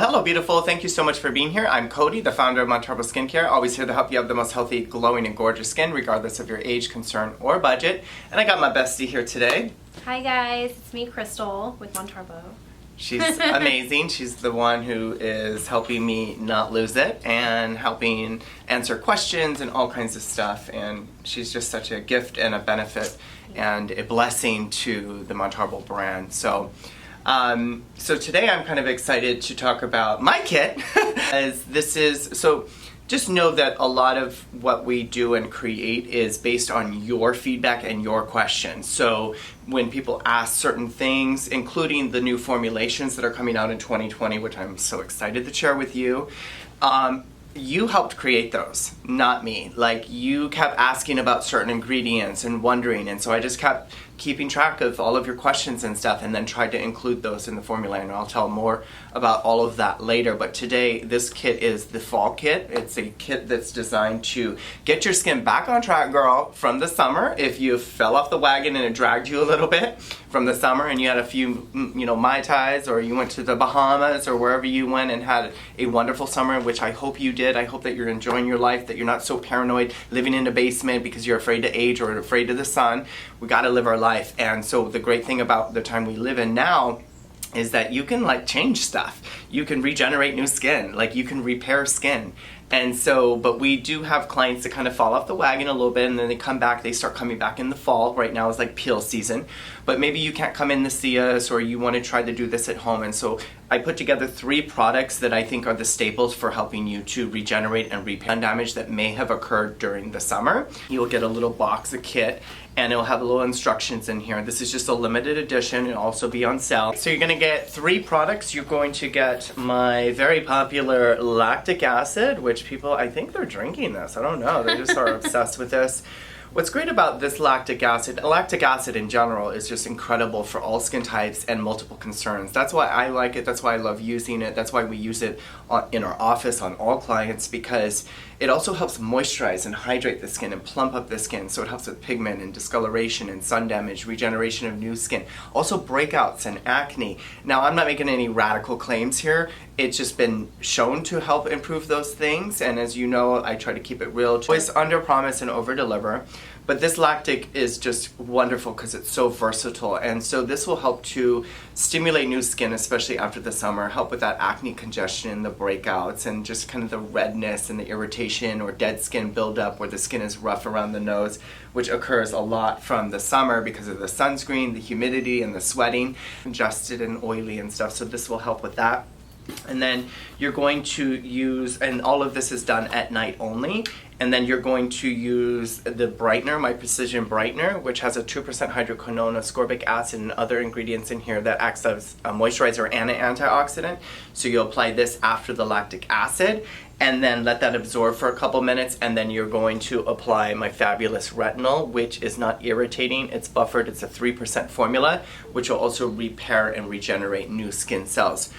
Hello beautiful, thank you so much for being here. I'm Cody, the founder of Montarbo Skincare, always here to help you have the most healthy, glowing, and gorgeous skin, regardless of your age, concern, or budget. And I got my bestie here today. Hi guys, it's me, Crystal, with Montarbo. She's amazing. She's the one who is helping me not lose it and helping answer questions and all kinds of stuff. And she's just such a gift and a benefit and a blessing to the Montarbo brand. So today I'm kind of excited to talk about my kit, as this is, so just know that a lot of what we do and create is based on your feedback and your questions. So when people ask certain things, including the new formulations that are coming out in 2020, which I'm so excited to share with you, you helped create those, not me. Like, you kept asking about certain ingredients and wondering, and so I just kept keeping track of all of your questions and stuff, and then tried to include those in the formula, and I'll tell more about all of that later. But today, this kit is the fall kit. It's a kit that's designed to get your skin back on track, girl, from the summer. If you fell off the wagon and it dragged you a little bit from the summer and you had a few, Mai Tais, or you went to the Bahamas or wherever you went and had a wonderful summer, which I hope you did. I hope that you're enjoying your life, that you're not so paranoid living in a basement because you're afraid to age or afraid of the sun. We gotta live our life. And so the great thing about the time we live in now is that you can change stuff. You can regenerate new skin, you can repair skin. And so, but we do have clients that kind of fall off the wagon a little bit, and then they start coming back in the fall. Right now is peel season, but maybe you can't come in to see us, or you want to try to do this at home. And so I put together 3 products that I think are the staples for helping you to regenerate and repair damage that may have occurred during the summer. You'll get a little box, a kit, and it'll have little instructions in here. This is just a limited edition. It'll also be on sale. So you're gonna get 3 products. You're going to get my very popular lactic acid, which people, I think they're drinking this. I don't know, they just are obsessed with this. What's great about this lactic acid in general is just incredible for all skin types and multiple concerns. That's why I like it, that's why I love using it, that's why we use it in our office on all clients, because it also helps moisturize and hydrate the skin and plump up the skin. So it helps with pigment and discoloration and sun damage, regeneration of new skin, also breakouts and acne. Now, I'm not making any radical claims here. It's just been shown to help improve those things, and as you know, I try to keep it real. Always under promise and over deliver. But this lactic is just wonderful because it's so versatile, and so this will help to stimulate new skin, especially after the summer, help with that acne congestion, the breakouts, and just kind of the redness and the irritation or dead skin buildup where the skin is rough around the nose, which occurs a lot from the summer because of the sunscreen, the humidity, and the sweating, congested and oily and stuff. So this will help with that. And then you're going to use, and all of this is done at night only, and then you're going to use the brightener, my Precision Brightener, which has a 2% hydroquinone, ascorbic acid, and other ingredients in here that acts as a moisturizer and an antioxidant. So you'll apply this after the lactic acid, and then let that absorb for a couple minutes, and then you're going to apply my fabulous retinol, which is not irritating, it's buffered, it's a 3% formula, which will also repair and regenerate new skin cells.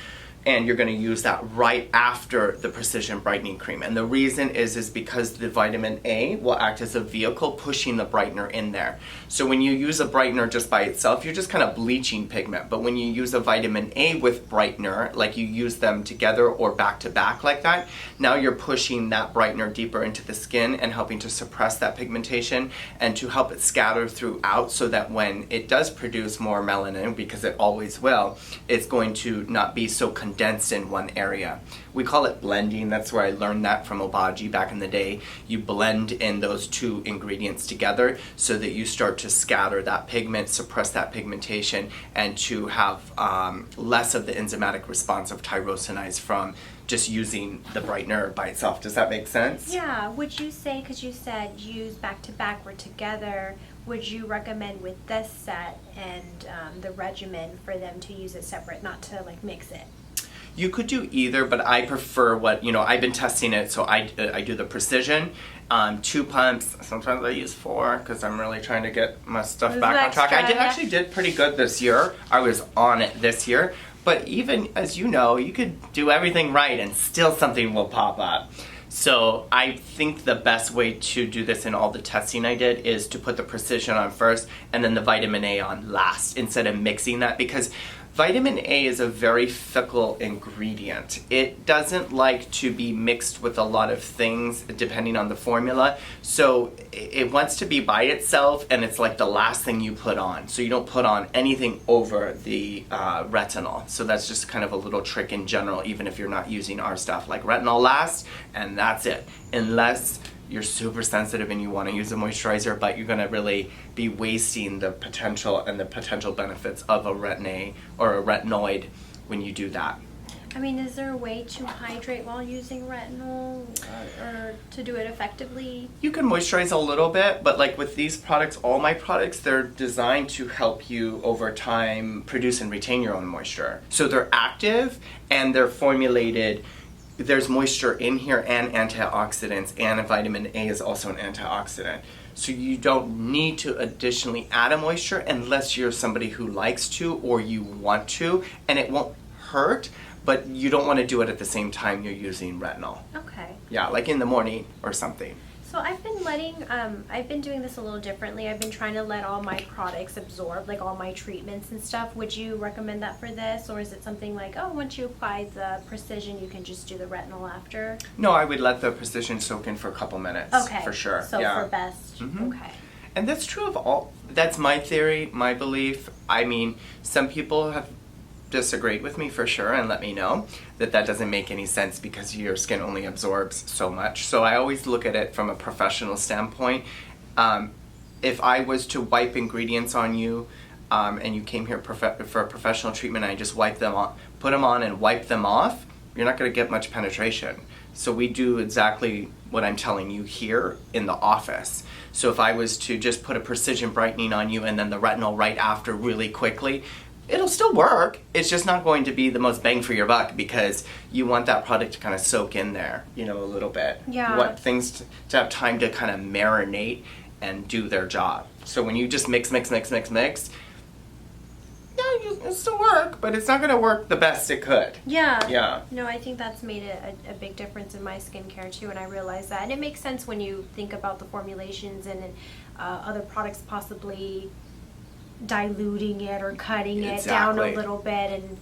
And you're going to use that right after the Precision Brightening Cream. And the reason is because the vitamin A will act as a vehicle pushing the brightener in there. So when you use a brightener just by itself, you're just kind of bleaching pigment. But when you use a vitamin A with brightener, like you use them together or back to back like that, now you're pushing that brightener deeper into the skin and helping to suppress that pigmentation and to help it scatter throughout, so that when it does produce more melanin, because it always will, it's going to not be so condensed in one area. We call it blending. That's where I learned that from Obagi back in the day. You blend in those 2 ingredients together so that you start to scatter that pigment, suppress that pigmentation, and to have less of the enzymatic response of tyrosinase from just using the brightener by itself. Does that make sense? Yeah, would you say, because you said use back to back or together, would you recommend with this set and the regimen for them to use it separate, not to mix it? You could do either, but I prefer I've been testing it, so I do the Precision, 2 pumps. Sometimes I use 4 because I'm really trying to get my stuff back on track. I actually did pretty good this year. I was on it this year, but even as you know, you could do everything right and still something will pop up. So I think the best way to do this in all the testing I did is to put the Precision on first and then the vitamin A on last, instead of mixing that, because Vitamin A is a very fickle ingredient. It doesn't like to be mixed with a lot of things depending on the formula. So it wants to be by itself, and it's like the last thing you put on. So you don't put on anything over the retinol. So that's just kind of a little trick in general, even if you're not using our stuff. Like retinol last, and that's it. Unless you're super sensitive and you want to use a moisturizer, but you're going to really be wasting the potential and the potential benefits of a retin-A or a retinoid when you do that. I mean, is there a way to hydrate while using retinol or to do it effectively? You can moisturize a little bit, but like with these products, all my products, they're designed to help you over time produce and retain your own moisture. So they're active and they're formulated. There's moisture in here and antioxidants, and vitamin A is also an antioxidant. So you don't need to additionally add a moisture unless you're somebody who likes to or you want to, and it won't hurt, but you don't want to do it at the same time you're using retinol. Okay. Yeah, like in the morning or something. So I've been doing this a little differently. I've been trying to let all my products absorb, like all my treatments and stuff. Would you recommend that for this? Or is it something like, oh, once you apply the Precision, you can just do the retinol after? No, I would let the Precision soak in for a couple minutes. Okay. For sure. So yeah. for best, okay. And that's true of all, that's my theory, my belief. I mean, some people have disagreed with me for sure and let me know that that doesn't make any sense because your skin only absorbs so much. So I always look at it from a professional standpoint. If I was to wipe ingredients on you and you came here for a professional treatment and I just wipe them on, put them on and wipe them off, you're not going to get much penetration. So we do exactly what I'm telling you here in the office. So if I was to just put a Precision brightening on you and then the retinol right after really quickly, it'll still work. It's just not going to be the most bang for your buck because you want that product to kind of soak in there, you know, a little bit. Yeah. You want things to have time to kind of marinate and do their job. So when you just mix, yeah, it'll still work, but it's not going to work the best it could. Yeah. Yeah. No, I think that's made a big difference in my skincare too, and I realize that. And it makes sense when you think about the formulations and other products possibly diluting it or cutting it down a little bit, and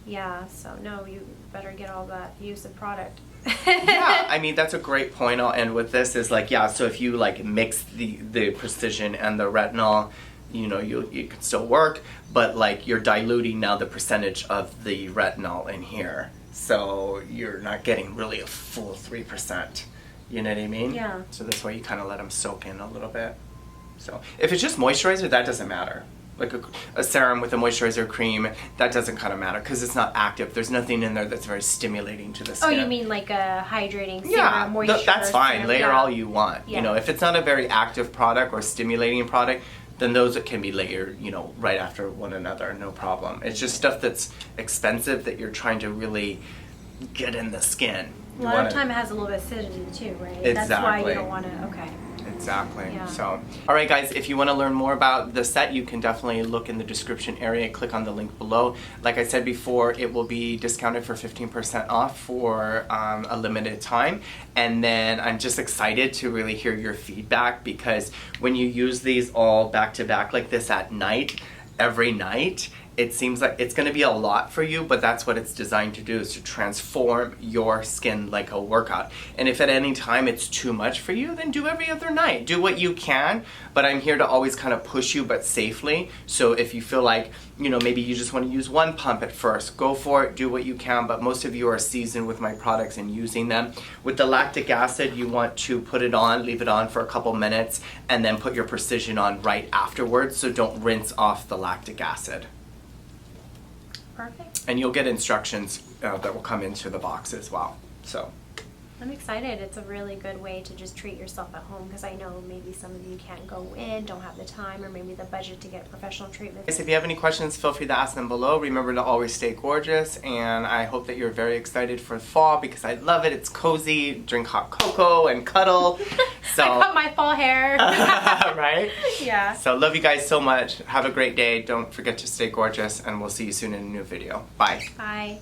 yeah, so no, you better get all that use of product. Yeah, I mean, that's a great point. I'll end with this is like, yeah, so if you like mix the Precision and the retinol, you know, you can still work, but like you're diluting now the percentage of the retinol in here, so you're not getting really a full 3%. You know what I mean? Yeah. So that's why you kind of let them soak in a little bit. So if it's just moisturizer, that doesn't matter. Like a serum with a moisturizer cream, that doesn't kind of matter because it's not active. There's nothing in there that's very stimulating to the skin. Oh, you mean like a hydrating serum, yeah, moisture that's fine. serum. Layer yeah. all you want. Yeah. You know, if it's not a very active product or stimulating product, then those can be layered, you know, right after one another, no problem. It's just stuff that's expensive that you're trying to really get in the skin. A lot of time it has a little bit of acidity too, right? Exactly. That's why you don't want to, okay. Exactly. Yeah. So, all right, guys, if you want to learn more about the set, you can definitely look in the description area. Click on the link below. Like I said before, it will be discounted for 15% off for a limited time. And then I'm just excited to really hear your feedback because when you use these all back to back like this at night, every night, it seems like it's going to be a lot for you, but that's what it's designed to do, is to transform your skin like a workout. And if at any time it's too much for you, then do every other night. Do what you can, but I'm here to always kind of push you, but safely. So if you feel like, you know, maybe you just want to use one pump at first, go for it, do what you can, but most of you are seasoned with my products and using them. With the lactic acid, you want to put it on, leave it on for a couple minutes, and then put your Precision on right afterwards, so don't rinse off the lactic acid. Perfect. And you'll get instructions that will come into the box as well. So I'm excited. It's a really good way to just treat yourself at home because I know maybe some of you can't go in, don't have the time, or maybe the budget to get professional treatment. if you have any questions, feel free to ask them below. Remember to always stay gorgeous, and I hope that you're very excited for fall because I love it. It's cozy, drink hot cocoa and cuddle. So I cut my fall hair. right? Yeah. So love you guys so much. Have a great day. Don't forget to stay gorgeous, and we'll see you soon in a new video. Bye. Bye.